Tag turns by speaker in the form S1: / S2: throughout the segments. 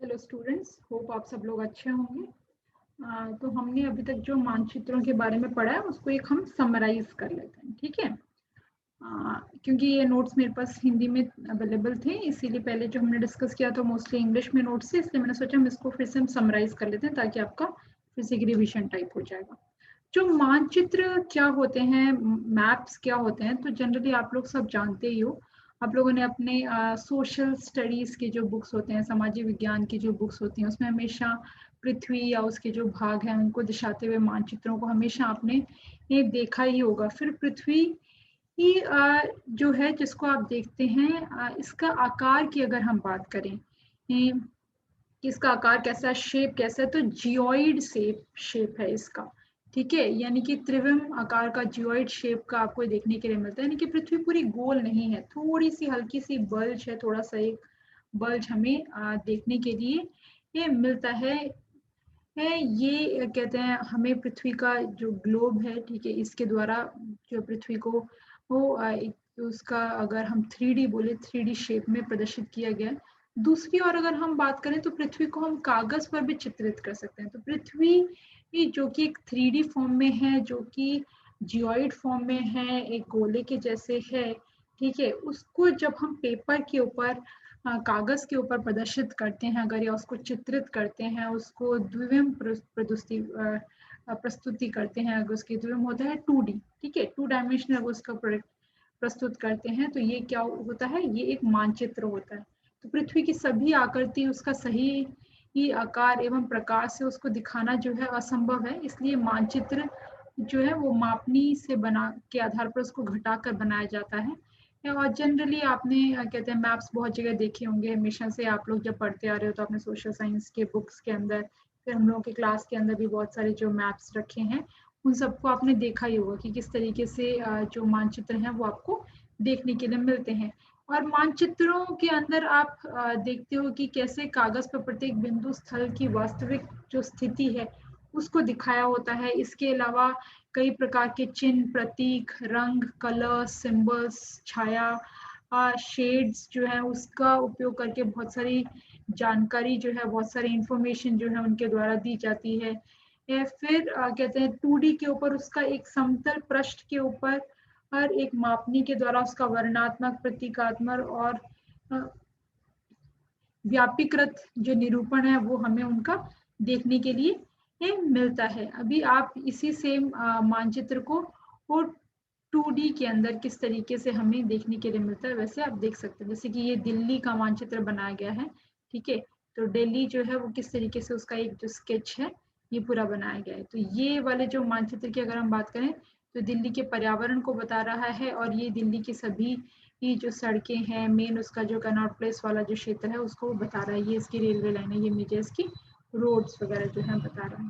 S1: Hello students, hope आप सब लोग अच्छे होंगे। तो हमने अभी तक जो मानचित्रों के बारे में पढ़ा है उसको एक हम समराइज कर लेते हैं, ठीक है। क्योंकि ये नोट्स मेरे पास हिंदी में अवेलेबल थे, इसीलिए पहले जो हमने डिस्कस किया था मोस्टली इंग्लिश में नोट्स थे, इसलिए मैंने सोचा हम इसको फिर से हम समराइज कर लेते हैं ताकि आपका फिर से रिविजन टाइप हो जाएगा। जो मानचित्र क्या होते हैं, मैप्स क्या होते हैं, तो जनरली आप लोग सब जानते ही हो। आप लोगों ने अपने सोशल स्टडीज के जो बुक्स होते हैं, सामाजिक विज्ञान की जो बुक्स होती हैं, उसमें हमेशा पृथ्वी या उसके जो भाग हैं उनको दर्शाते हुए मानचित्रों को हमेशा आपने ये देखा ही होगा। फिर पृथ्वी की जो है जिसको आप देखते हैं, इसका आकार की अगर हम बात करें कि इसका आकार कैसा है, शेप कैसा है, तो जियोइड शेप है इसका, ठीक है। यानी कि त्रिविम आकार का जियोइड शेप का आपको देखने के लिए मिलता है। यानी कि पृथ्वी पूरी गोल नहीं है, थोड़ी सी हल्की सी बल्ज है, थोड़ा सा एक बल्ज हमें देखने के लिए ये मिलता है। ये कहते हैं हमें पृथ्वी का जो ग्लोब है, ठीक है, इसके द्वारा जो पृथ्वी को वो उसका अगर हम 3D बोले, 3D शेप में प्रदर्शित किया गया है। दूसरी ओर अगर हम बात करें तो पृथ्वी को हम कागज पर भी चित्रित कर सकते हैं। तो पृथ्वी जो कि एक 3D फॉर्म में है, जो कि जियोइड फॉर्म में है, एक गोले के जैसे है, ठीक है, उसको जब हम पेपर के ऊपर कागज के ऊपर प्रदर्शित करते हैं अगर, या उसको चित्रित करते हैं, उसको द्विविम प्रस्तुति करते हैं अगर, उसकी द्विविम होता है 2D, ठीक है, 2 डायमेंशनल अगर उसका प्रस्तुत करते हैं तो ये क्या होता है, ये एक मानचित्र होता है। तो पृथ्वी की सभी आकृति उसका सही ही आकार एवं प्रकार से उसको दिखाना जो है असंभव है, इसलिए मानचित्र जो है वो मापनी से बना के आधार पर उसको घटाकर बनाया जाता है। और जनरली आपने कहते हैं मैप्स बहुत जगह देखे होंगे, हमेशा से आप लोग जब पढ़ते आ रहे हो तो आपने सोशल साइंस के बुक्स के अंदर, फिर हम लोगों के क्लास के अंदर भी बहुत सारे जो मैप्स रखे हैं उन सबको आपने देखा ही होगा कि किस तरीके से जो मानचित्र हैं वो आपको देखने के लिए मिलते हैं। और मानचित्रों के अंदर आप देखते हो कि कैसे कागज पर प्रत्येक बिंदु स्थल की वास्तविक जो स्थिति है उसको दिखाया होता है। इसके अलावा कई प्रकार के चिन्ह, प्रतीक, रंग, कलर, सिंबल्स, छाया, शेड्स जो है उसका उपयोग करके बहुत सारी जानकारी जो है, बहुत सारी इंफॉर्मेशन जो है उनके द्वारा दी जाती है। या फिर कहते हैं 2D के ऊपर उसका एक समतल पृष्ठ के ऊपर हर एक मापनी के द्वारा उसका वर्णात्मक, प्रतीकात्मक और व्यापीकृत जो निरूपण है वो हमें उनका देखने के लिए ये मिलता है। अभी आप इसी सेम मानचित्र को और 2D के अंदर किस तरीके से हमें देखने के लिए मिलता है वैसे आप देख सकते हैं। जैसे कि ये दिल्ली का मानचित्र बनाया गया है, ठीक है, तो दिल्ली जो है वो किस तरीके से उसका एक जो स्केच है ये पूरा बनाया गया है। तो ये वाले जो मानचित्र की अगर हम बात करें तो दिल्ली के पर्यावरण को बता रहा है, और ये दिल्ली की सभी ये जो सड़कें हैं, मेन उसका जो कनॉट प्लेस वाला जो क्षेत्र है उसको बता रहा है। ये इसकी रेलवे लाइन है, ये नीचे इसकी रोड्स वगैरह जो है बता रहा है।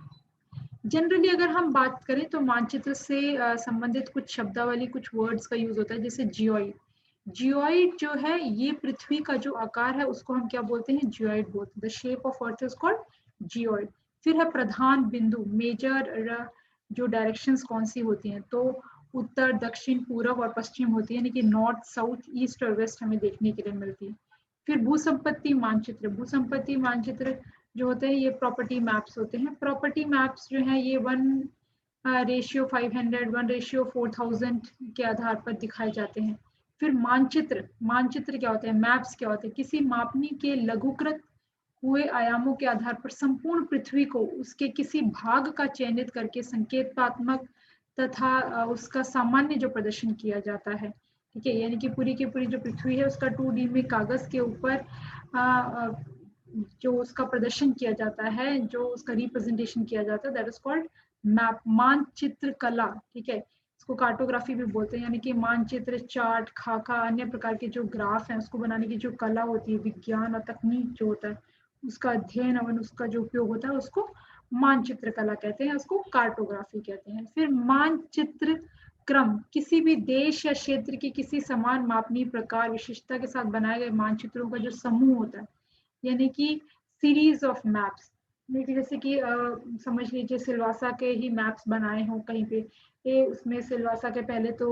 S1: जनरली अगर हम बात करें तो मानचित्र से संबंधित कुछ शब्दावली, कुछ वर्ड्स का यूज होता है, जैसे जियोइड। जियोइड जो है ये पृथ्वी का जो आकार है उसको हम क्या बोलते हैं, जियोइड बोलते हैं। The shape of earth is called geoid. फिर है प्रधान बिंदु, मेजर जो डायरेक्शंस कौन सी होती हैं, तो उत्तर, दक्षिण, पूर्व और पश्चिम होती है, यानी कि नॉर्थ, साउथ, ईस्ट और वेस्ट हमें देखने के लिए मिलती है। फिर भूसंपत्ति मानचित्र, भूसंपत्ति मानचित्र जो होते हैं ये प्रॉपर्टी मैप्स होते हैं। प्रॉपर्टी मैप्स जो है ये 1:500, 1:4000 के आधार पर दिखाए जाते हैं। फिर मानचित्र, मानचित्र क्या होते हैं, मैप्स क्या होते हैं, किसी मापनी के लघुकृत हुए आयामों के आधार पर संपूर्ण पृथ्वी को उसके किसी भाग का चयनित करके संकेतात्मक तथा उसका सामान्य जो प्रदर्शन किया जाता है, ठीक है। यानी कि पूरी की पूरी जो पृथ्वी है उसका 2D में कागज के ऊपर जो उसका प्रदर्शन किया जाता है, जो उसका रिप्रेजेंटेशन किया जाता है, दैट इज कॉल्ड मैप, मानचित्र कला, ठीक है। इसको कार्टोग्राफी भी बोलते हैं। यानी कि मानचित्र, चार्ट, खाका, अन्य प्रकार के जो ग्राफ हैं उसको बनाने की जो कला होती है, विज्ञान और तकनीक जो होता है उसका अध्ययन और उसका जो उपयोग होता है उसको मानचित्र कला कहते हैं, उसको कार्टोग्राफी कहते हैं। फिर मानचित्र क्रम, किसी भी देश या क्षेत्र की किसी समान मापनीय प्रकार विशिष्टता के साथ बनाए गए मानचित्रों का जो समूह होता है, यानी कि सीरीज ऑफ मैप्स। जैसे कि समझ लीजिए सिलवासा के ही मैप्स बनाए हों कहीं पे, ये उसमें सिलवासा के पहले तो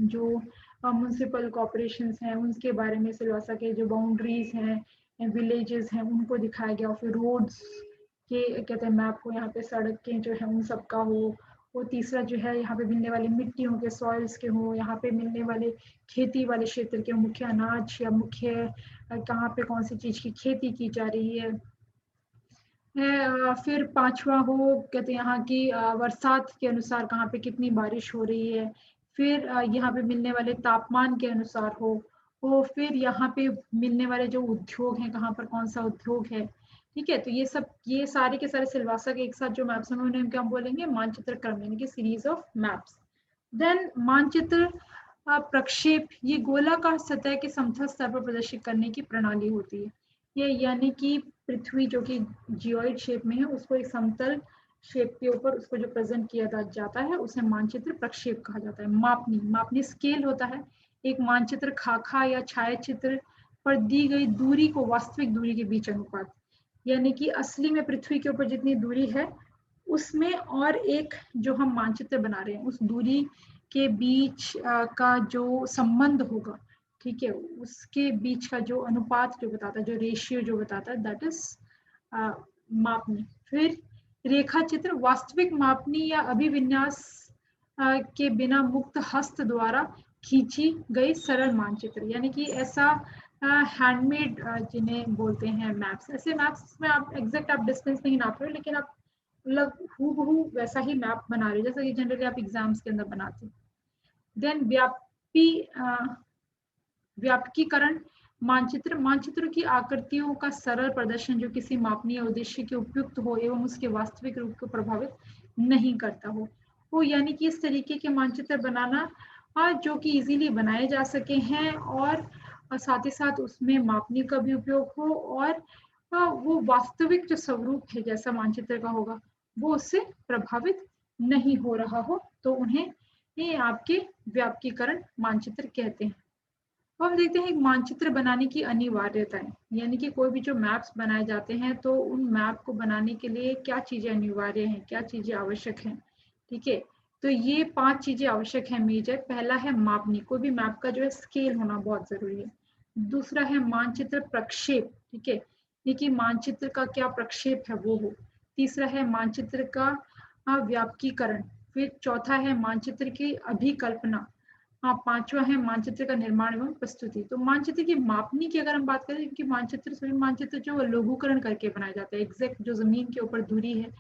S1: जो म्यूनिसिपल कॉर्पोरेशंस हैं उनके बारे में, सिलवासा के जो बाउंड्रीज हैं विलेजेस हैं उनको दिखाया गया, फिर रोड्स के कहते हैं मैप हो, यहाँ पे सड़कें जो है उन सबका हो। वो तीसरा जो है यहाँ पे मिलने वाली मिट्टियों के, सॉइल्स के हो, यहाँ पे मिलने वाले खेती वाले क्षेत्र के, मुख्य अनाज या मुख्य कहाँ पे कौन सी चीज की खेती की जा रही है। फिर पांचवा हो कहते हैं यहाँ की बरसात के अनुसार कहाँ पे कितनी बारिश हो रही है। फिर यहाँ पे मिलने वाले तापमान के अनुसार हो फिर यहाँ पे मिलने वाले जो उद्योग हैं कहाँ पर कौन सा उद्योग है। ठीक है, तो ये सब, ये सारे के सारे सिलवासा के एक साथ जो मैप्स हैं उन्हें हम क्या बोलेंगे, मानचित्र क्रम, यानी कि सीरीज ऑफ मैप्स। देन मानचित्र प्रक्षेप, ये गोलाकार सतह के समतल स्तर पर प्रदर्शित करने की प्रणाली होती है। ये यानी कि पृथ्वी जो कि जियोइड शेप में है उसको एक समतल शेप के ऊपर उसको जो प्रेजेंट किया जाता है उसे मानचित्र प्रक्षेप कहा जाता है। मापनी, मापनी स्केल होता है। एक मानचित्र खाका या छायाचित्र पर दी गई दूरी को वास्तविक दूरी के बीच अनुपात, यानी कि असली में पृथ्वी के ऊपर जितनी दूरी है उसमें और एक जो हम मानचित्र बना रहे हैं उस दूरी के बीच का जो संबंध होगा, ठीक है, उसके बीच का जो अनुपात जो बताता है, जो रेशियो जो बताता है, दैट इज मापनी। फिर रेखा चित्र, वास्तविक मापनी या अभिविन्यास के बिना मुक्त हस्त द्वारा खींची गई सरल मानचित्र, यानी कि ऐसा हैंडमेड जिन्हें बोलते हैं मैप्स। ऐसे मैप्स में आप एग्जैक्ट आप डिस्टेंस नहीं नाप रहे हो, लेकिन आप मतलब हूबहू वैसा ही मैप बना रहे हो जैसा कि जनरली आप एग्जाम्स के अंदर बनाते हो। देन व्यापकीकरण मानचित्र, मानचित्र की आकृतियों का सरल प्रदर्शन जो किसी मापनीय उद्देश्य के उपयुक्त हो एवं उसके वास्तविक रूप को प्रभावित नहीं करता हो यानी कि इस तरीके के मानचित्र बनाना जो कि इजीली बनाए जा सके हैं और साथ ही साथ उसमें मापनी का भी उपयोग हो और वो वास्तविक जो स्वरूप है जैसा मानचित्र का होगा वो उससे प्रभावित नहीं हो रहा हो, तो उन्हें ये आपके व्यापकीकरण मानचित्र कहते हैं। तो हम देखते हैं मानचित्र बनाने की अनिवार्यताएं, यानी कि कोई भी जो मैप्स बनाए जाते हैं तो उन मैप को बनाने के लिए क्या चीजें अनिवार्य हैं, क्या चीजें आवश्यक हैं। ठीक है, तो ये 5 चीजें आवश्यक है मेजर। पहला है मापनी, कोई भी मैप का जो है स्केल होना बहुत जरूरी है। दूसरा है मानचित्र प्रक्षेप, ठीक है, ये कि मानचित्र का क्या प्रक्षेप है वो हो। तीसरा है मानचित्र का व्यापकीकरण। फिर चौथा है मानचित्र की अभिकल्पना। हाँ, पांचवा है मानचित्र का निर्माण एवं प्रस्तुति। तो मानचित्र की मापनी की अगर हम बात करें, कि मानचित्र सभी मानचित्र जो लघुकरण करके बनाए जाते हैं, एग्जैक्ट जो जमीन के ऊपर दूरी है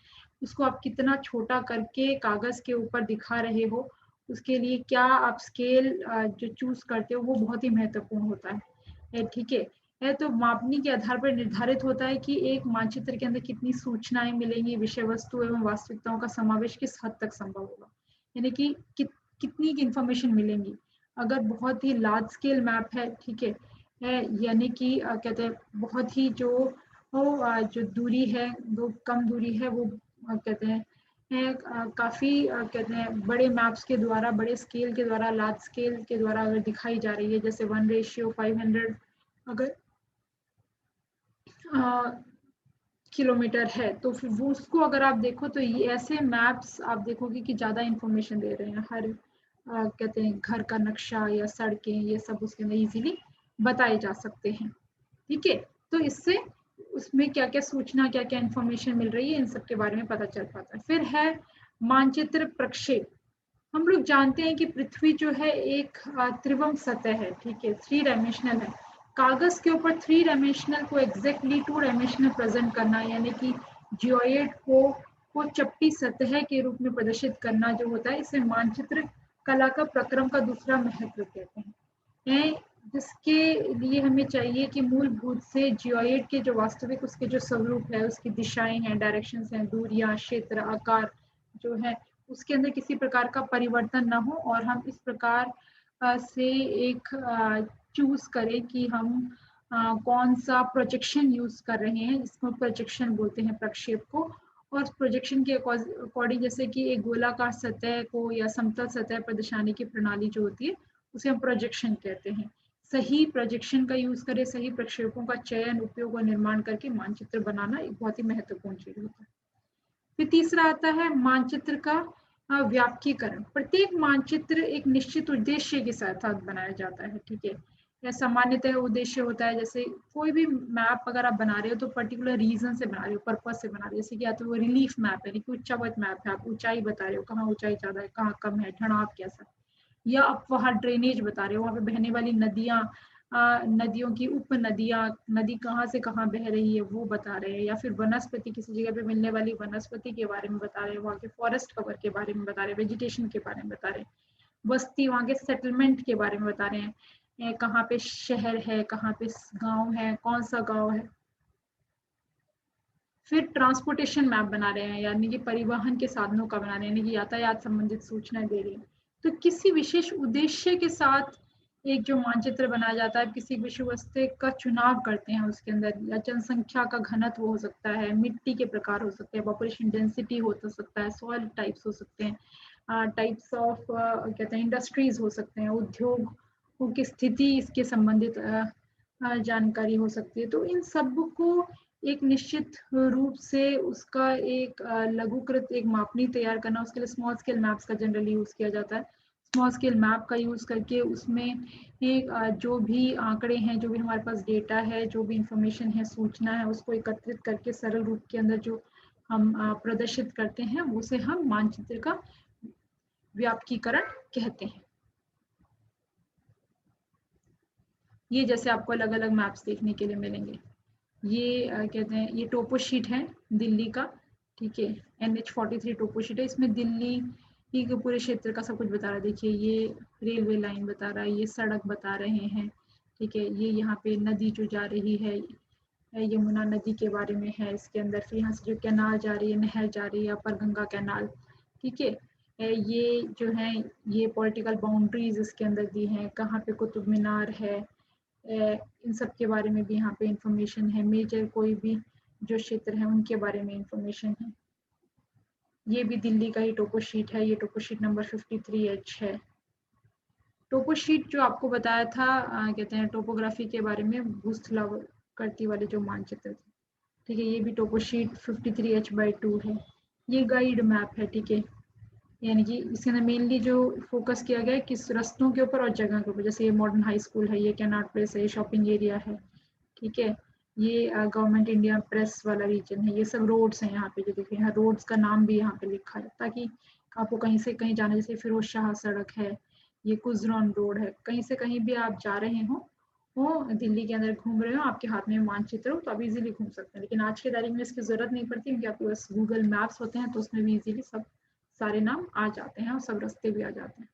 S1: उसको आप कितना छोटा करके कागज के ऊपर दिखा रहे हो, उसके लिए क्या आप स्केल जो चूज करते हो वो बहुत ही महत्वपूर्ण होता है। ठीक है, तो मापनी के आधार पर निर्धारित होता है कि एक मानचित्र के अंदर कितनी सूचनाएं मिलेंगी, विषय वस्तु एवं वास्तविकताओं का समावेश किस हद तक संभव होगा, यानी कि कितनी इंफॉर्मेशन मिलेंगी। अगर बहुत ही लार्ज स्केल मैप है, ठीक है, यानी कि कहते हैं बहुत ही जो दूरी है, वो कम दूरी है, वो कहते हैं काफी कहते हैं बड़े मैप्स के द्वारा, बड़े स्केल के द्वारा, लार्ज स्केल के द्वारा अगर दिखाई जा रही है, जैसे 1:500 अगर किलोमीटर है, तो फिर वो उसको अगर आप देखो तो ये ऐसे मैप्स आप देखोगे कि ज्यादा इंफॉर्मेशन दे रहे हैं। हर कहते हैं घर का नक्शा या सड़कें, ये सब उसके अंदर इजीली बताए जा सकते हैं। ठीक है, तो इससे उसमें क्या क्या सूचना, क्या क्या इंफॉर्मेशन मिल रही है, इन सब के बारे में पता चल पाता है। फिर है मानचित्र प्रक्षेप। हम लोग जानते हैं कि पृथ्वी जो है एक त्रिवम सतह है, ठीक है, 3 डायमेंशनल है। कागज के ऊपर 3 डायमेंशनल को एग्जैक्टली 2 डायमेंशनल प्रेजेंट करना, यानी कि जियोइड को चपटी सतह के रूप में प्रदर्शित करना जो होता है, इसे मानचित्र कला का प्रक्रम का दूसरा महत्व कहते हैं, जिसके लिए हमें चाहिए कि मूलभूत से जियोइड के जो वास्तविक उसके जो स्वरूप है, उसकी दिशाएं हैं, डायरेक्शंस हैं, दूरियां, क्षेत्र, आकार जो है उसके अंदर किसी प्रकार का परिवर्तन ना हो, और हम इस प्रकार से एक चूज करें कि हम कौन सा प्रोजेक्शन यूज कर रहे हैं, इसको प्रोजेक्शन बोलते हैं प्रक्षेप को। और प्रोजेक्शन के अकॉर्डिंग, जैसे कि एक गोलाकार सतह को या समतल सतह पर दर्शाने की प्रणाली जो होती है उसे हम प्रोजेक्शन कहते हैं। सही प्रोजेक्शन का यूज करें, सही प्रक्षेपों का चयन, उपयोग और निर्माण करके मानचित्र बनाना एक बहुत ही महत्वपूर्ण चीज होता है। फिर तीसरा आता है मानचित्र का व्यापकीकरण। प्रत्येक मानचित्र एक निश्चित उद्देश्य के साथ बनाया जाता है, ठीक है, या सामान्यतः उद्देश्य होता है, जैसे कोई भी मैप अगर आप बना रहे हो तो पर्टिकुलर रीजन से बना रहे हो, पर्पस से बना रहे हो, जैसे कि या तो वो रिलीफ मैप है, उच्चावत मैप है, आप ऊंचाई बता रहे हो, कहाँ ऊंचाई ज्यादा है, कहाँ कम है, ढलाव कैसा, या आप वहाँ ड्रेनेज बता रहे हो, वहाँ पे बहने वाली नदियाँ, नदियों की उप नदियाँ, नदी कहाँ से कहाँ बह रही है वो बता रहे हैं, या फिर वनस्पति, किसी जगह पे मिलने वाली वनस्पति के बारे में बता रहे हैं, वहाँ के फॉरेस्ट कवर के बारे में बता रहे हैं, वेजिटेशन के बारे में बता रहे हैं, बस्ती, वहाँ के सेटलमेंट के बारे में बता रहे हैं, कहाँ पे शहर है, कहाँ पे गांव है, कौन सा गांव है। फिर ट्रांसपोर्टेशन मैप बना रहे हैं, यानी कि परिवहन के साधनों का बना रहे हैं, यानी कि यातायात संबंधित सूचनाएं दे रही है। तो किसी विशेष उद्देश्य के साथ एक जो मानचित्र बनाया जाता है, किसी विषय वस्तु का चुनाव करते हैं उसके अंदर, या जनसंख्या का घनत्व हो सकता है, मिट्टी के प्रकार हो सकते हैं, पॉपुलेशन डेंसिटी हो सकता है, सॉइल टाइप्स हो सकते हैं, टाइप्स ऑफ कहते हैं इंडस्ट्रीज हो सकते हैं, उद्योगों की स्थिति, इसके संबंधित जानकारी हो सकती है। तो इन सब को एक निश्चित रूप से उसका एक लघुकृत एक मापनी तैयार करना, उसके लिए स्मॉल स्केल मैप्स का जनरली यूज किया जाता है। स्मॉल स्केल मैप का यूज करके उसमें एक जो भी आंकड़े हैं, जो भी हमारे पास डेटा है, जो भी इंफॉर्मेशन है, सूचना है, उसको एकत्रित करके सरल रूप के अंदर जो हम प्रदर्शित करते हैं, उसे हम मानचित्र का व्यापकीकरण कहते हैं। ये जैसे आपको अलग अलग मैप्स देखने के लिए मिलेंगे। ये कहते हैं, ये टोपो शीट है दिल्ली का, ठीक है, NH43 टोपो शीट है। इसमें दिल्ली के पूरे क्षेत्र का सब कुछ बता रहा है। देखिए ये रेलवे लाइन बता रहा है, ये सड़क बता रहे हैं, ठीक है, ये यहाँ पे नदी जो जा रही है, यमुना नदी के बारे में है इसके अंदर। फिर यहाँ से जो कैनाल जा रही है, नहर जा रही है, अपर गंगा कैनाल, ठीक है। ये जो है ये पॉलिटिकल बाउंड्रीज इसके अंदर दी हैं, कहाँ पे कुतुब मीनार है, इन सब के बारे में भी यहाँ पे इंफॉर्मेशन है। मेजर कोई भी जो क्षेत्र है उनके बारे में इंफॉर्मेशन है। ये भी दिल्ली का ही टोपो शीट है, ये टोपो शीट नंबर 53H है। टोपो शीट जो आपको बताया था, कहते हैं टोपोग्राफी के बारे में, भूस्थलाकृति वाले जो मानचित्र थे, ठीक है, ये भी टोपो शीट 53H/2 है। ये गाइड मैप है, ठीक है, यानी कि इसके अंदर मेनली जो फोकस किया गया है किस रस्तों के ऊपर और जगह के ऊपर, जैसे ये मॉडर्न हाई स्कूल है, ये कैनाट प्लेस है, ये शॉपिंग एरिया है, ठीक है, ये गवर्नमेंट इंडिया प्रेस वाला रीजन है, ये सब रोड्स हैं यहाँ पे जो देखिए, यहाँ रोड्स का नाम भी यहाँ पे लिखा है ताकि आपको कहीं से कहीं जाना, जैसे फिरोज शाह सड़क है, ये कुजरॉन रोड है, कहीं से कहीं भी आप जा रहे हो, वो दिल्ली के अंदर घूम रहे हो, आपके हाथ में मानचित्र हो तो आप इजीली घूम सकते हैं। लेकिन आज के तारीख में इसकी जरूरत नहीं पड़ती, क्योंकि आपके पास गूगल मैप्स होते हैं, तो उसमें भी इजीली सब सारे नाम आ जाते हैं और सब रास्ते भी आ जाते हैं।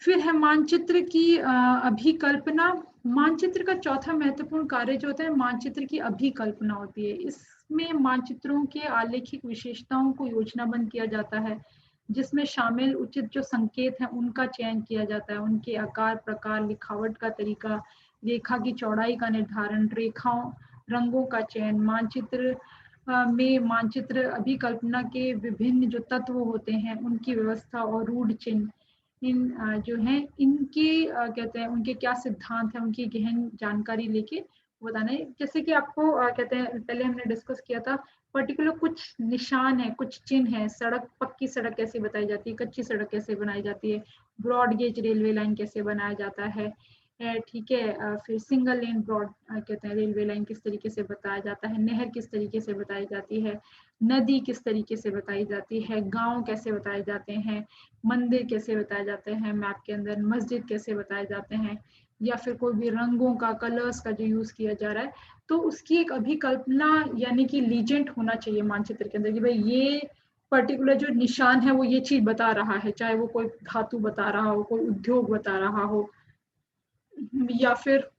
S1: फिर है मानचित्र की अभिकल्पना। मानचित्र का चौथा महत्वपूर्ण कार्य जो होता है, मानचित्र की अभिकल्पना होती है। इसमें मानचित्रों के आलेखिक विशेषताओं को योजनाबद्ध किया जाता है, जिसमें शामिल उचित जो संकेत हैं उनका चयन किया जाता है, उनके आकार, प्रकार, लिखावट का तरीका, रेखा की चौड़ाई का निर्धारण, रेखाओं, रंगों का चयन। मानचित्र में मानचित्र अभिकल्पना के विभिन्न जो तत्व होते हैं उनकी व्यवस्था और रूढ़ चिन्ह, इन जो है इनके कहते हैं उनके क्या सिद्धांत है, उनकी गहन जानकारी लेके बताना है। जैसे कि आपको कहते हैं पहले हमने डिस्कस किया था, पर्टिकुलर कुछ निशान है, कुछ चिन्ह है, सड़क, पक्की सड़क कैसे बताई जाती है, कच्ची सड़क कैसे बनाई जाती है, ब्रॉड गेज रेलवे लाइन कैसे बनाया जाता है, ठीक है, फिर सिंगल लेन ब्रॉड कहते हैं रेलवे लाइन किस तरीके से बताया जाता है, नहर किस तरीके से बताई जाती है, नदी किस तरीके से बताई जाती है, गांव कैसे बताए जाते हैं, मंदिर कैसे बताए जाते हैं मैप के अंदर, मस्जिद कैसे बताए जाते हैं, या फिर कोई भी रंगों का, कलर्स का जो यूज किया जा रहा है, तो उसकी एक अभिकल्पना यानी कि लीजेंट होना चाहिए मानचित्र के अंदर, कि भाई ये पर्टिकुलर जो निशान है वो ये चीज बता रहा है, चाहे वो कोई धातु बता रहा हो, कोई उद्योग बता रहा हो, या फिर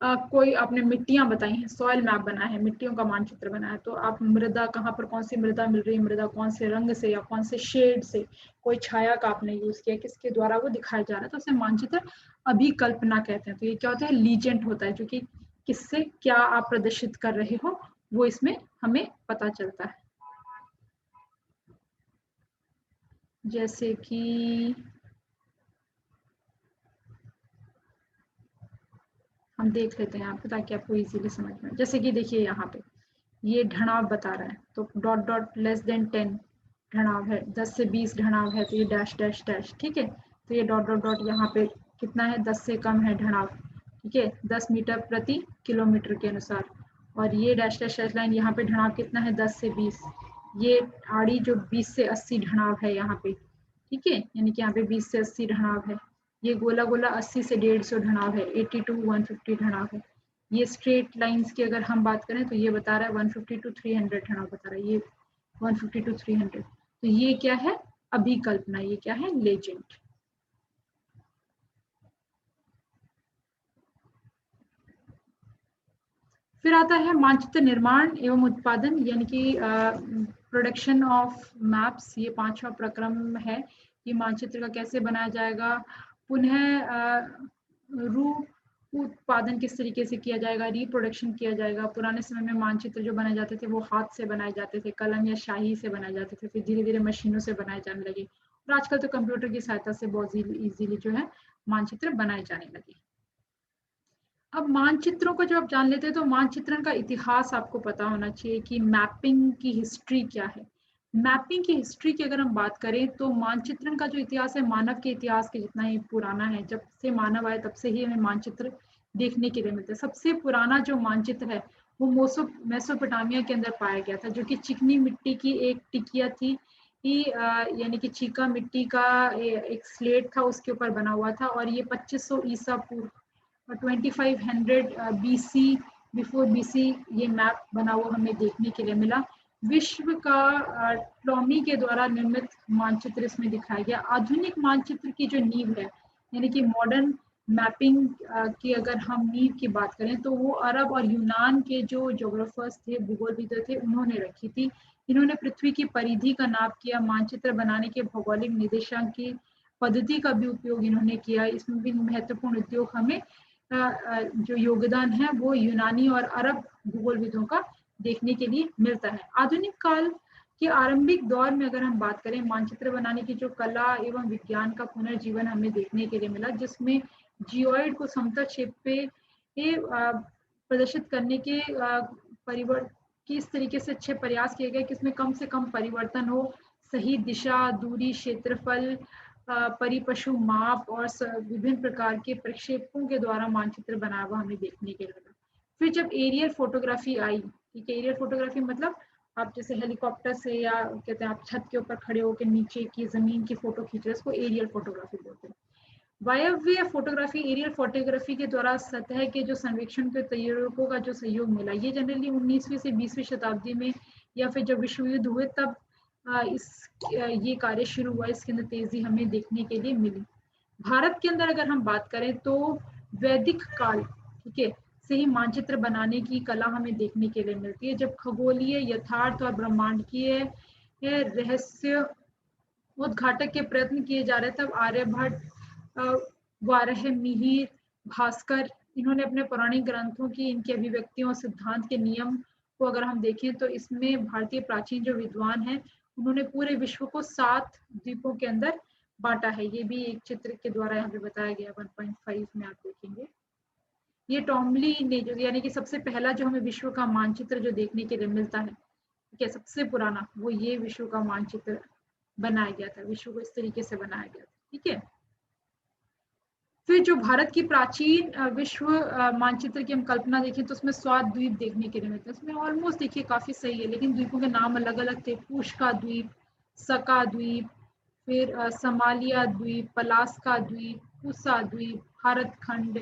S1: कोई आपने मिट्टियां बताई हैं, सॉइल मैप बना है, मिट्टियों का मानचित्र बना है, तो आप मृदा कहाँ पर कौन सी मृदा मिल रही है, मृदा कौन से रंग से या कौन से शेड से, कोई छाया का आपने यूज किया, किसके द्वारा वो दिखाया जा रहा है, तो उसे मानचित्र अभिकल्पना कहते हैं। तो ये क्या होता है, लीजेंट होता है, जो कि किससे क्या आप प्रदर्शित कर रहे हो वो इसमें हमें पता चलता है। जैसे कि हम देख लेते हैं आपको ताकि आपको इजीली समझ में, जैसे कि देखिए यहाँ पे ये ढणाव बता रहा है, तो डॉट डॉट लेस देन 10 ढणाव है, 10 से 20 ढणाव है, तो ये डैश डैश डैश, ठीक है, तो ये डॉट डॉट डॉट यहाँ पे कितना है, 10 से कम है ढलाव, ठीक है, 10 मीटर प्रति किलोमीटर के अनुसार। और ये डैश डैश डैश लाइन यहाँ पे ढलाव कितना है, 10 से 20। ये आड़ी जो 20 से 80 ढलाव है यहाँ पे, ठीक है, यानी कि यहाँ पे 20 से 80 ढलाव है। ये गोला गोला 80 से 150 ढलाव है, 80 to 150 ढलाव है। ये स्ट्रेट लाइंस की अगर हम बात करें तो ये बता रहा है 150 to 300 ढलाव बता रहा है, ये 150 to 300। तो ये क्या है, अभिकल्पना, ये क्या है, लेजेंड। फिर आता है मानचित्र निर्माण एवं उत्पादन, यानी कि प्रोडक्शन ऑफ मैप्स। ये 5वां प्रक्रम है कि मानचित्र का कैसे बनाया जाएगा, पुनः रूप उत्पादन किस तरीके से किया जाएगा, रिप्रोडक्शन किया जाएगा। पुराने समय में मानचित्र जो बनाए जाते थे वो हाथ से बनाए जाते थे, कलम या शाही से बनाए जाते थे, फिर धीरे धीरे मशीनों से बनाए जाने लगे, और आजकल तो कंप्यूटर की सहायता से बहुत इजीली जो है मानचित्र बनाए जाने लगे। अब मानचित्रों को जब आप जान लेते हैं तो मानचित्रण का इतिहास आपको पता होना चाहिए कि मैपिंग की हिस्ट्री क्या है। मैपिंग की हिस्ट्री की अगर हम बात करें तो मानचित्रण का जो इतिहास है मानव के इतिहास के जितना ही पुराना है। जब से मानव आए तब से ही हमें मानचित्र देखने के लिए मिलते हैं। सबसे पुराना जो मानचित्र है वो मेसोपोटामिया के अंदर पाया गया था, जो कि चिकनी मिट्टी की एक टिकिया थी, यानी कि चीका मिट्टी का एक स्लेट था, उसके ऊपर बना हुआ था। और ये 2500 ईसा पूर्व 2500 बीसी बिफोर बीसी ये मैप बना हुआ हमें देखने के लिए मिला। विश्व का टॉमी के द्वारा निर्मित मानचित्र इसमें दिखाया गया। आधुनिक मानचित्र की जो नींव है, यानी कि मॉडर्न मैपिंग की अगर हम नींव की बात करें तो वो अरब और यूनान के जो ज्योग्राफर्स थे, भूगोलविद थे, उन्होंने रखी थी। इन्होंने पृथ्वी की परिधि का नाप किया, मानचित्र बनाने के भौगोलिक निर्देशांक की पद्धति का भी उपयोग इन्होंने किया। इसमें भी महत्वपूर्ण उद्योग हमें जो योगदान है वो यूनानी और अरब भूगोलविदों का देखने के लिए मिलता है। आधुनिक काल के आरंभिक दौर में अगर हम बात करें, मानचित्र बनाने की जो कला एवं विज्ञान का पुनर्जीवन हमें देखने के लिए मिला, जिसमें जियोइड को समतल क्षेत्र पे प्रदर्शित करने के परिवर्तन किस तरीके से अच्छे प्रयास किए गए कि इसमें कम से कम परिवर्तन हो, सही दिशा, दूरी, क्षेत्रफल, परिपशु माप और विभिन्न प्रकार के प्रक्षेपों के द्वारा मानचित्र बना हुआ हमें देखने के लिए मिला। फिर जब एरियल फोटोग्राफी आई, ठीक है, एरियल फोटोग्राफी मतलब आप जैसे हेलीकॉप्टर से या कहते हैं आप छत के ऊपर खड़े होकर नीचे की जमीन की फोटो खींच रहे हैं, उसको एरियल फोटोग्राफी बोलते हैं। वायव्य फोटोग्राफी, एरियल फोटोग्राफी के द्वारा सतह के जो सर्वेक्षण के तैयारों का जो सहयोग मिला, ये जनरली 19वीं से 20वीं शताब्दी में या फिर जब विश्व युद्ध हुए तब ये कार्य शुरू हुआ, इसके अंदर तेजी हमें देखने के लिए मिली। भारत के अंदर अगर हम बात करें तो वैदिक काल, ठीक है, से ही मानचित्र बनाने की कला हमें देखने के लिए मिलती है। जब खगोलीय यथार्थ और ब्रह्मांडीय रहस्य उद्घाटक के प्रयत्न किए जा रहे, तब आर्यभट्ट, वाराहमिहिर, भास्कर, इन्होंने अपने पौराणिक ग्रंथों की इनकी अभिव्यक्तियों सिद्धांत के नियम को अगर हम देखें तो इसमें भारतीय प्राचीन जो विद्वान हैं उन्होंने पूरे विश्व को 7 द्वीपों के अंदर बांटा है। ये भी एक चित्र के द्वारा यहाँ पे बताया गया 1.5 में आप देखेंगे। ये टॉमली ने जो, यानी कि सबसे पहला जो हमें विश्व का मानचित्र जो देखने के लिए मिलता है, ठीक है, सबसे पुराना, वो ये विश्व का मानचित्र बनाया गया था, विश्व को इस तरीके से बनाया गया था, ठीक है। फिर जो भारत की प्राचीन विश्व मानचित्र की हम कल्पना देखें तो उसमें 7 द्वीप देखने के लिए मिलते हैं। उसमें ऑलमोस्ट देखिए काफी सही है, लेकिन द्वीपों के नाम अलग अलग थे। पुष्का द्वीप, सका द्वीप, फिर समालिया द्वीप, पलास्का द्वीप, पुसा द्वीप, भारत खंड,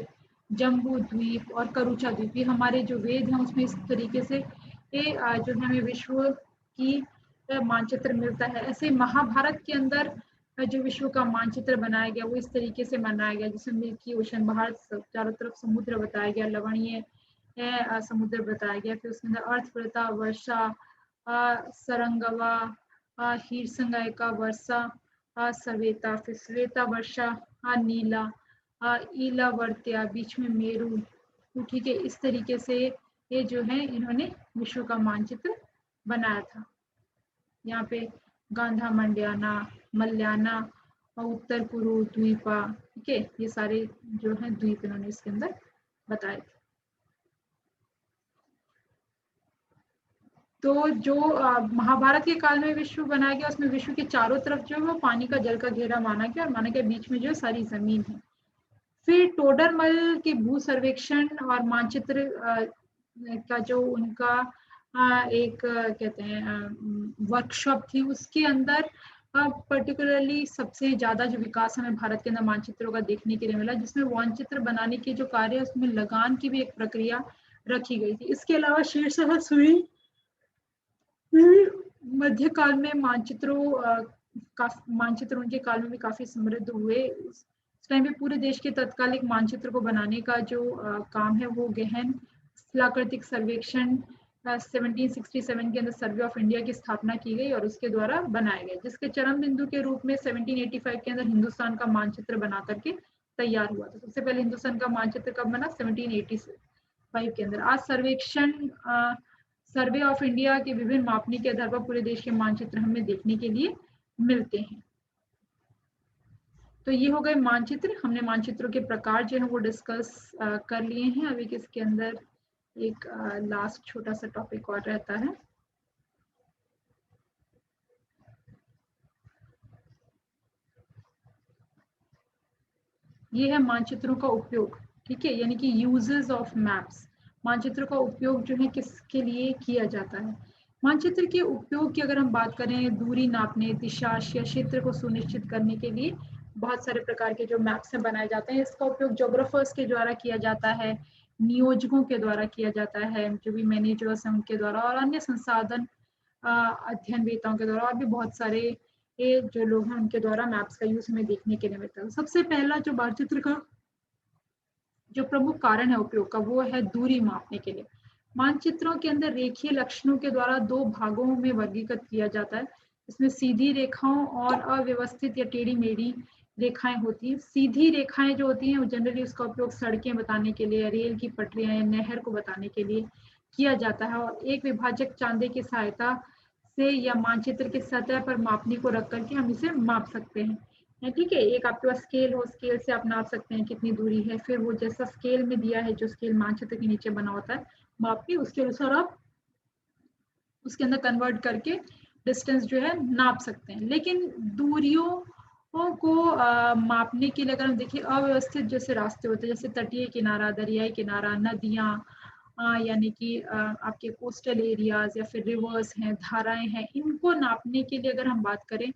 S1: जम्बू द्वीप और करूचा द्वीप। ये हमारे जो वेद हैं उसमें इस तरीके से ये जो हमें विश्व की मानचित्र मिलता है। ऐसे महाभारत के अंदर जो विश्व का मानचित्र बनाया गया वो इस तरीके से बनाया गया, जिसमें मिल्की ओशन, बाहर चारों तरफ समुद्र बताया गया, लवणीय समुद्र बताया गया, फिर उसके अंदर अर्थप्रता, वर्षा, सरंगवा, हीरसंगायिका, वर्षा, सवेता, फिर श्वेता वर्षा, नीला, ईलावर्त्या, बीच में मेरू, ठीक है। इस तरीके से ये जो है इन्होंने विश्व का मानचित्र बनाया था। यहाँ पे गांधा मंड्याना, मल्याना और उत्तर कुरु द्वीपा, ठीक है, ये सारे जो है द्वीप इन्होंने इसके अंदर बताए थे। तो जो महाभारत के काल में विश्व बनाया गया, उसमें विश्व के चारों तरफ जो है वो पानी का जल का घेरा माना गया, और माना गया बीच में जो है सारी जमीन है। फिर टोडरमल के भू सर्वेक्षण और मानचित्र का जो उनका एक कहते हैं वर्कशॉप थी, उसके अंदर पर्टिकुलरली सबसे ज्यादा जो विकास हमें भारत के अंदर मानचित्रों का देखने के लिए मिला, जिसमें मानचित्र बनाने के जो कार्य है उसमें लगान की भी एक प्रक्रिया रखी गई थी। इसके अलावा शीर्षः सुई मध्यकाल में मानचित्रों के काल में भी काफी समृद्ध हुए। उस टाइम पे पूरे देश के तत्कालिक मानचित्र को बनाने का जो काम है वो गहन स्थलाकृतिक सर्वेक्षण 1767 के अंदर सर्वे ऑफ इंडिया की स्थापना की गई और उसके द्वारा बनाया गया, जिसके चरम बिंदु के रूप में 1785 के अंदर हिंदुस्तान का मानचित्र बना करके तैयार हुआ था। सबसे पहले हिंदुस्तान का मानचित्र कब बना? 1785 के अंदर। आज सर्वेक्षण सर्वे ऑफ इंडिया के विभिन्न मापनी के आधार पर पूरे देश के मानचित्र हमें देखने के लिए मिलते हैं। तो ये हो गए मानचित्र। हमने मानचित्रों के प्रकार जो है वो डिस्कस कर लिए हैं। अभी इसके अंदर एक लास्ट छोटा सा टॉपिक और रहता है। ये है मानचित्रों का उपयोग, ठीक है, यानी कि यूजेस ऑफ मैप्स। मानचित्र का उपयोग जो है किसके लिए किया जाता है? मानचित्र के उपयोग की अगर हम बात करें, दूरी नापने, दिशा या क्षेत्र को सुनिश्चित करने के लिए बहुत सारे प्रकार के जो मैप्स हैं बनाए जाते हैं। इसका उपयोग जोग्राफर्स के द्वारा किया जाता है, नियोजकों के द्वारा किया जाता है, जो भी मैनेजर्स हैं उनके द्वारा, और अन्य संसाधन अध्ययनवेताओं के द्वारा, और भी बहुत सारे जो लोग हैं उनके द्वारा मैप्स का यूज हमें देखने के लिए मिलता है। सबसे पहला जो मानचित्र का जो प्रमुख कारण है उपयोग का, वो है दूरी मापने के लिए। मानचित्रों के अंदर रेखीय लक्षणों के द्वारा दो भागों में वर्गीकृत किया जाता है। इसमें सीधी रेखाओं और अव्यवस्थित या टेढ़ी मेढ़ी रेखाएं होती हैं। सीधी रेखाएं जो होती हैं वो जनरली उसका उपयोग सड़कें बताने के लिए, रेल की पटरियां या नहर को बताने के लिए किया जाता है, और एक विभाजक चांदे की सहायता से या मानचित्र की सतह पर मापनी को रख करके हम इसे माप सकते हैं। ठीक है, एक आपके पास स्केल हो, स्केल से आप नाप सकते हैं कितनी दूरी है, फिर वो जैसा स्केल में दिया है, जो स्केल मानचित्र के नीचे बना होता है मापनी, उसके अनुसार आप उसके अंदर कन्वर्ट करके डिस्टेंस जो है नाप सकते हैं। लेकिन दूरियों को मापने के लिए अगर हम देखिए, अव्यवस्थित जैसे रास्ते होते हैं, जैसे तटीय किनारा, दरियाई किनारा, नदियां, यानी कि आपके कोस्टल एरियाज या फिर रिवर्स हैं, धाराएं हैं, इनको नापने के लिए अगर हम बात करें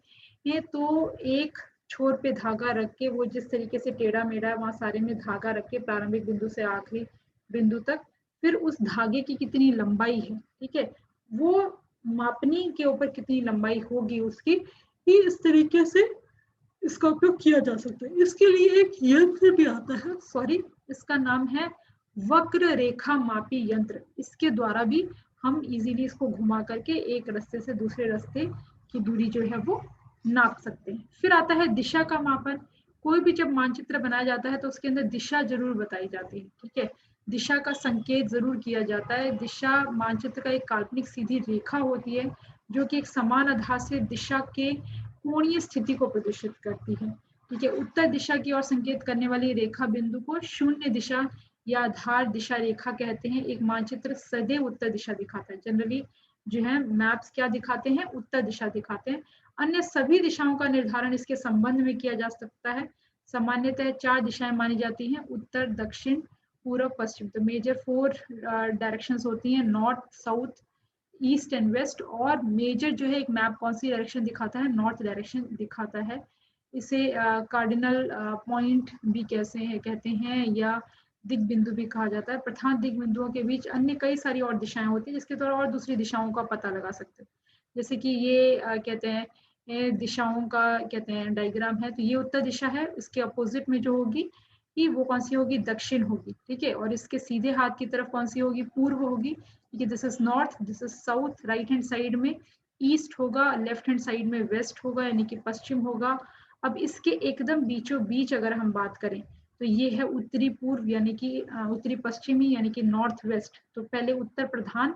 S1: तो एक छोर पे धागा रख के, वो जिस तरीके से टेढ़ा मेढ़ा है वहां सारे में धागा रख के प्रारंभिक बिंदु से आखिरी बिंदु तक, फिर उस धागे की कितनी लंबाई है, ठीक है, वो मापनी के ऊपर कितनी लंबाई होगी उसकी, इस तरीके से इसका उपयोग किया जा सकता है। इसके लिए एक यंत्र भी आता है, सॉरी, इसका नाम है वक्र रेखा मापी यंत्र। इसके द्वारा भी हम इजीली इसको घुमा करके एक रास्ते से दूसरे रास्ते की दूरी जो है वो नाप सकते हैं। फिर आता है दिशा का मापन। कोई भी जब मानचित्र बनाया जाता है तो उसके अंदर दिशा जरूर बताई जाती है, ठीक है, दिशा का संकेत जरूर किया जाता है। दिशा मानचित्र का एक काल्पनिक सीधी रेखा होती है जो कि एक समान आधार से दिशा के कोणीय स्थिति को प्रदर्शित करती है, ठीक है। उत्तर दिशा की ओर संकेत करने वाली रेखा बिंदु को शून्य दिशा या आधार दिशा रेखा कहते हैं। एक मानचित्र सदैव उत्तर दिशा दिखाता है। जनरली जो है मैप्स क्या दिखाते हैं? उत्तर दिशा दिखाते हैं। अन्य सभी दिशाओं का निर्धारण इसके संबंध में किया जा सकता है। सामान्यतः 4 दिशाएं मानी जाती हैं: उत्तर, दक्षिण, पूर्व, पश्चिम। तो मेजर 4 डायरेक्शंस होती हैं: north, south, east and west. और मेजर जो है एक मैप कौन सी डायरेक्शन दिखाता है? नॉर्थ डायरेक्शन दिखाता है। इसे कार्डिनल पॉइंट भी कहते हैं या दिग बिंदु भी कहा जाता है। प्रधान दिग बिंदुओं के बीच अन्य कई सारी और दिशाएं होती हैं जिसके द्वारा और दूसरी दिशाओं का पता लगा सकते हैं। जैसे कि ये कहते हैं दिशाओं का कहते हैं डायग्राम है, तो ये उत्तर दिशा है, इसके अपोजिट में जो होगी कि वो कौन सी होगी? दक्षिण होगी, ठीक है। और इसके सीधे हाथ की तरफ कौन सी होगी? पूर्व होगी, ठीक है। This is north, this is south. Right hand side में ईस्ट होगा, लेफ्ट हैंड साइड में वेस्ट होगा यानी कि पश्चिम होगा। अब इसके एकदम बीचों बीच अगर हम बात करें तो ये है उत्तरी पूर्व यानी कि उत्तरी पश्चिमी यानी कि नॉर्थ वेस्ट। तो पहले उत्तर प्रधान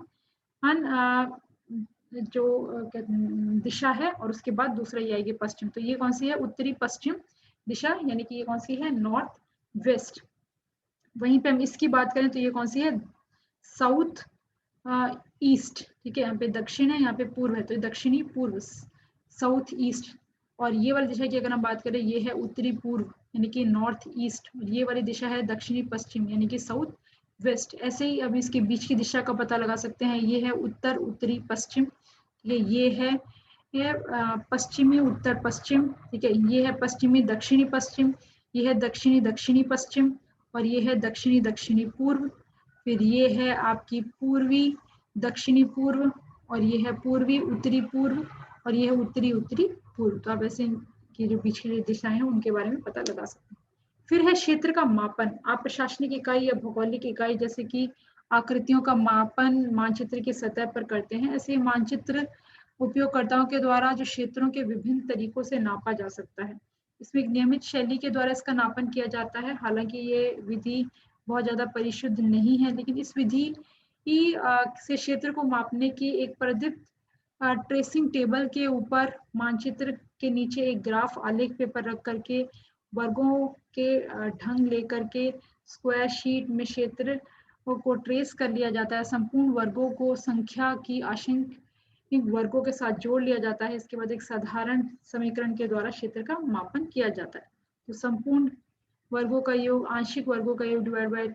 S1: जो दिशा है और उसके बाद दूसरा ये आएगी पश्चिम। तो ये कौन सी है? उत्तरी पश्चिम दिशा, यानी कि ये कौन सी है? North west. वहीं पे हम इसकी बात करें तो ये कौन सी है? साउथ ईस्ट, ठीक है, यहाँ पे दक्षिण है, यहाँ पे पूर्व है, तो दक्षिणी पूर्व, साउथ ईस्ट। और ये वाली दिशा की अगर हम बात करें, ये है उत्तरी पूर्व यानी कि नॉर्थ ईस्ट, और ये वाली दिशा है दक्षिणी पश्चिम यानी कि साउथ वेस्ट। ऐसे ही अब इसके बीच की दिशा का पता लगा सकते हैं, ये है उत्तर उत्तरी पश्चिम, ये है पश्चिमी उत्तर पश्चिम, ठीक है, ये है पश्चिमी दक्षिणी पश्चिम, ये है दक्षिणी दक्षिणी पश्चिम, और ये है दक्षिणी दक्षिणी पूर्व। फिर ये है आपकी पूर्वी दक्षिणी पूर्व, और ये है पूर्वी उत्तरी पूर्व, और ये है उत्तरी उत्तरी पूर्व। तो आप ऐसे की जो बीच की दिशाएं हैं उनके बारे में पता लगा सकते हैं। फिर है क्षेत्र का मापन। आप प्रशासनिक इकाई या भौगोलिक इकाई जैसे कि आकृतियों का मापन मानचित्र की सतह पर करते हैं, ऐसे मानचित्र उपयोगकर्ताओं के द्वारा जो क्षेत्रों के विभिन्न तरीकों से नापा जा सकता है। इसमें एक नियमित शैली के द्वारा इसका नापन किया जाता है। हालांकि ये विधि बहुत ज्यादा परिशुद्ध नहीं है, लेकिन इस विधि की से क्षेत्र को मापने की एक प्रदीप्त ट्रेसिंग टेबल के ऊपर मानचित्र के नीचे एक ग्राफ आलेख पेपर रख करके वर्गों के ढंग लेकर के स्क्वायर शीट में क्षेत्र को ट्रेस कर लिया जाता है। संपूर्ण वर्गों को संख्या की आंशिक वर्गों के साथ जोड़ लिया जाता है। इसके बाद एक साधारण समीकरण के द्वारा क्षेत्र का मापन किया जाता है। तो संपूर्ण वर्गों का योग आंशिक वर्गों का योग डिवाइड बाय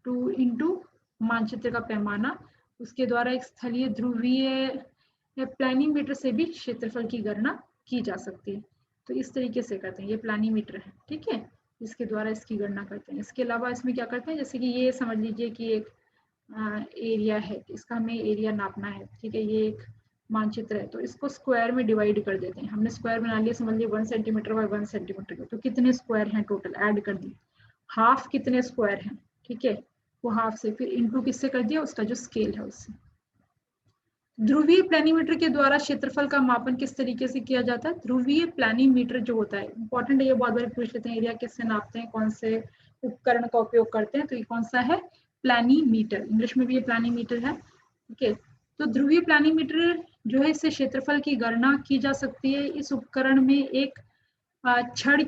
S1: 2 इंटू मानचित्र का पैमाना, उसके द्वारा एक स्थलीय ध्रुवीय प्लानिमीटर से भी क्षेत्रफल की गणना की जा सकती है। तो इस तरीके से करते हैं, ये प्लानिमीटर है, ठीक है, इसके द्वारा इसकी गणना करते हैं। इसके अलावा इसमें क्या करते हैं, जैसे कि ये समझ लीजिए कि एक एरिया है, इसका हमें एरिया नापना है, ठीक है, ये एक मानचित्र है, तो इसको स्क्वायर में डिवाइड कर देते हैं। हमने स्क्वायर बना लिया, समझ लिया 1 सेंटीमीटर बाय 1 सेंटीमीटर का, तो कितने स्क्वायर हैं टोटल, ऐड कर दिए। हाफ कितने स्क्वायर हैं, ठीक है, वो हाफ से फिर इंटू किससे कर दिया, उसका जो स्केल है उससे। ध्रुवीय प्लानीमीटर के द्वारा क्षेत्रफल का मापन किस तरीके से किया जाता है। ध्रुवीय प्लानीमीटर जो होता है, इंपॉर्टेंट है, ये बहुत बार पूछ लेते हैं, एरिया किससे नापते हैं, कौन से उपकरण का उपयोग करते हैं, तो ये कौन सा है, प्लानीमीटर, इंग्लिश में भी ये प्लानीमीटर है, ठीक है। तो ध्रुवीय प्लानीमीटर जो है, इससे क्षेत्रफल की गणना की जा सकती है। इस उपकरण में एक छड़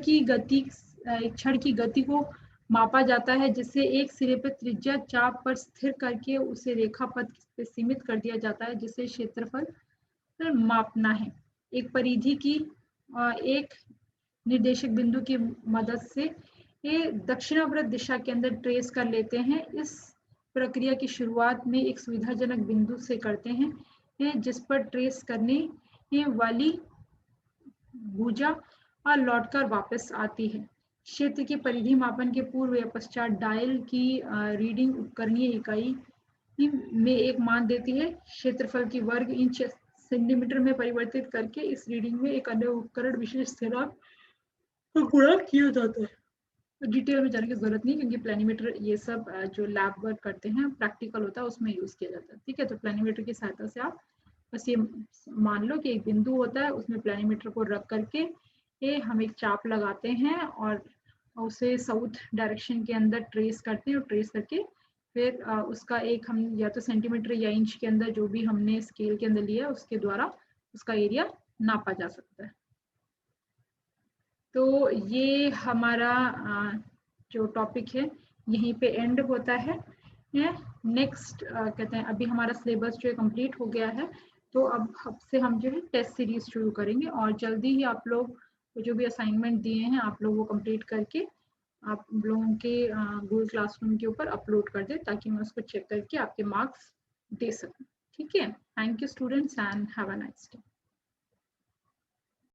S1: की गति को मापा जाता है, जिससे एक सिरे पर त्रिज्या चाप पर स्थिर करके उसे रेखापथ पे सीमित कर दिया जाता है, जिसे क्षेत्रफल मापना है। एक परिधि की एक निर्देशक बिंदु की मदद से ये दक्षिणावर्त दिशा के अंदर ट्रेस कर लेते हैं। इस प्रक्रिया की शुरुआत में एक सुविधाजनक बिंदु से करते हैं, जिस पर ट्रेस करने वाली भुजा और लौटकर वापस आती है। क्षेत्र की परिधि मापन के पूर्व या पश्चात डायल की रीडिंग उपकरणीय इकाई में एक मान देती है। क्षेत्रफल की वर्ग इंच सेंटीमीटर में परिवर्तित करके इस रीडिंग में एक अन्य उपकरण विशेष स्थिरांक का गुणा किया जाता है। तो डिटेल में जाने की जरूरत नहीं, क्योंकि प्लानीमीटर ये सब जो लैब वर्क करते हैं, प्रैक्टिकल होता है, उसमें यूज किया जाता है, ठीक है। तो प्लानीमीटर की सहायता से आप बस ये मान लो कि एक बिंदु होता है, उसमें प्लानीमीटर को रख करके ये हम एक चाप लगाते हैं और उसे साउथ डायरेक्शन के अंदर ट्रेस करते हैं, और ट्रेस करके फिर उसका एक हम या तो सेंटीमीटर या इंच के अंदर जो भी हमने स्केल के अंदर लिया उसके द्वारा उसका एरिया नापा जा सकता है। तो ये हमारा जो टॉपिक है यहीं पे एंड होता है। नेक्स्ट कहते हैं, अभी हमारा सिलेबस जो है कंप्लीट हो गया है, तो अब से हम जो है टेस्ट सीरीज शुरू करेंगे, और जल्दी ही आप लोग जो भी असाइनमेंट दिए हैं आप लोग वो कंप्लीट करके आप लोगों के गूगल क्लासरूम के ऊपर अपलोड कर दें, ताकि मैं उसको चेक करके आपके मार्क्स दे सकूं, ठीक है। Thank you students and have a nice day.